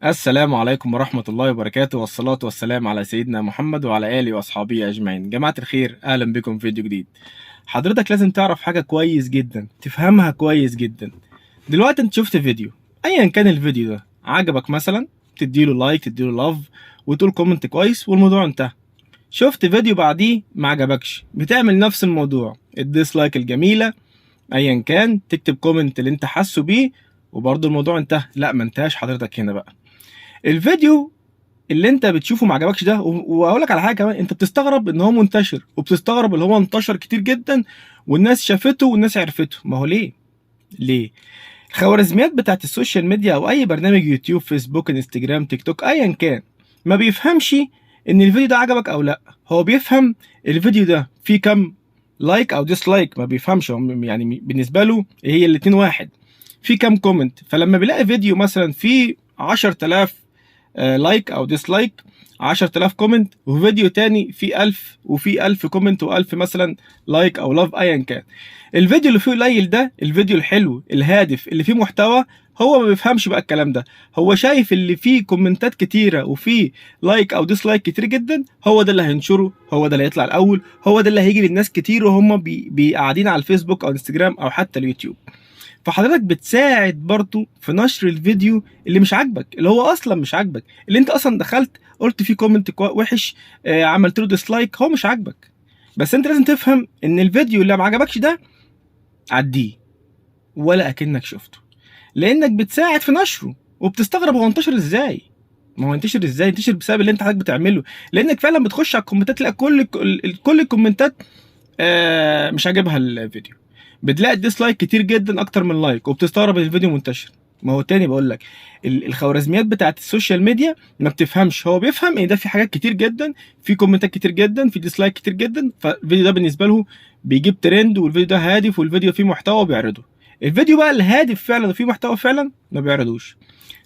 السلام عليكم ورحمة الله وبركاته، والصلاة والسلام على سيدنا محمد وعلى آله وأصحابه أجمعين. جماعة الخير، أهلا بكم في فيديو جديد. حضرتك لازم تعرف حاجة كويس جدا، تفهمها كويس جدا. دلوقتي انت شفت فيديو، أيا كان الفيديو ده عجبك مثلا، تديله لايك، تديله لاف، وتقول كومنت كويس والموضوع انتهى. شفت فيديو بعديه ما عجبكش، بتعمل نفس الموضوع، الديسلايك الجميلة، أيا كان تكتب كومنت اللي انت حاسه بيه وبرضه الموضوع انتهى. لا، ما انتهاش حضرتك هنا بقى. الفيديو اللي انت بتشوفه ما عجبكش ده، واقول لك على حاجه كمان، انت بتستغرب ان هو منتشر، وبتستغرب ان هو انتشر كتير جدا والناس شافته والناس عرفته. ما هو ليه الخوارزميات بتاعت السوشيال ميديا او اي برنامج يوتيوب، فيسبوك، انستجرام، تيك توك، ايا كان، ما بيفهمش ان الفيديو ده عجبك او لا. هو بيفهم الفيديو ده فيه كام لايك او ديسلايك، ما بيفهمش. هو يعني بالنسبه له هي الاتنين واحد. في كام كومنت، فلما بيلاقي فيديو مثلا فيه 10,000 لايك او ديسلايك، 10,000 كومنت، وفيديو تاني فيه 1000 وفيه 1000 كومنت و1000 مثلا لايك او لاف، ايا كان، الفيديو اللي فيه قليل ده، الفيديو الحلو الهادف اللي فيه محتوى، هو ما بيفهمش بقى الكلام ده. هو شايف اللي فيه كومنتات كتيره وفيه لايك او ديسلايك كتير جدا، هو ده اللي هينشره، هو ده اللي هيطلع الاول، هو ده اللي هيجي للناس كتير وهم قاعدين على الفيسبوك او انستجرام او حتى اليوتيوب. فحضرتك بتساعد برضو في نشر الفيديو اللي مش عاجبك، اللي هو اصلا مش عاجبك، اللي انت اصلا دخلت قلت فيه كومنت وحش، عملت له ديسلايك، هو مش عاجبك. بس انت لازم تفهم ان الفيديو اللي ما عجبكش ده عديه ولا اكنك شفته، لانك بتساعد في نشره. وبتستغرب هو انتشر ازاي. ما هو انتشر ازاي؟ انتشر بسبب اللي انت حضرتك بتعمله، لانك فعلا بتخش على الكومنتات تلاقي كل الكومنتات مش عاجبها الفيديو، بتلاقي الديسلايك كتير جدا اكتر من لايك، وبتستغرب ان الفيديو منتشر. ما هو تاني بقول لك، الخوارزميات بتاعت السوشيال ميديا ما بتفهمش. هو بيفهم ان ده في حاجات كتير جدا، في كومنتات كتير جدا، في ديسلايك كتير جدا، فالفيديو ده بالنسبه له بيجيب ترند، والفيديو ده هادف، والفيديو فيه محتوى بيعرضه. الفيديو بقى الهادف فعلا وفيه محتوى فعلا ما بيعرضوش.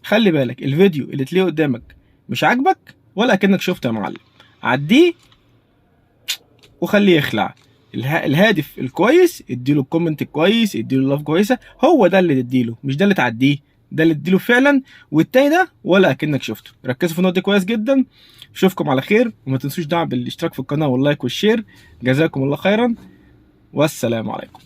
خلي بالك، الفيديو اللي تلاقيه قدامك مش عاجبك ولا كأنك شفته يا معلم، عديه وخليه يخلع. الهادف الكويس اديله الكومنت الكويس، اديله لاف كويسه، هو ده اللي تديله، مش ده اللي تعديه، ده اللي تديله فعلا. والتاني ده ولا اكنك شفته. ركزوا في النقطه دي كويس جدا. اشوفكم على خير، وما تنسوش دعم بالاشتراك في القناه واللايك والشير. جزاكم الله خيرا، والسلام عليكم.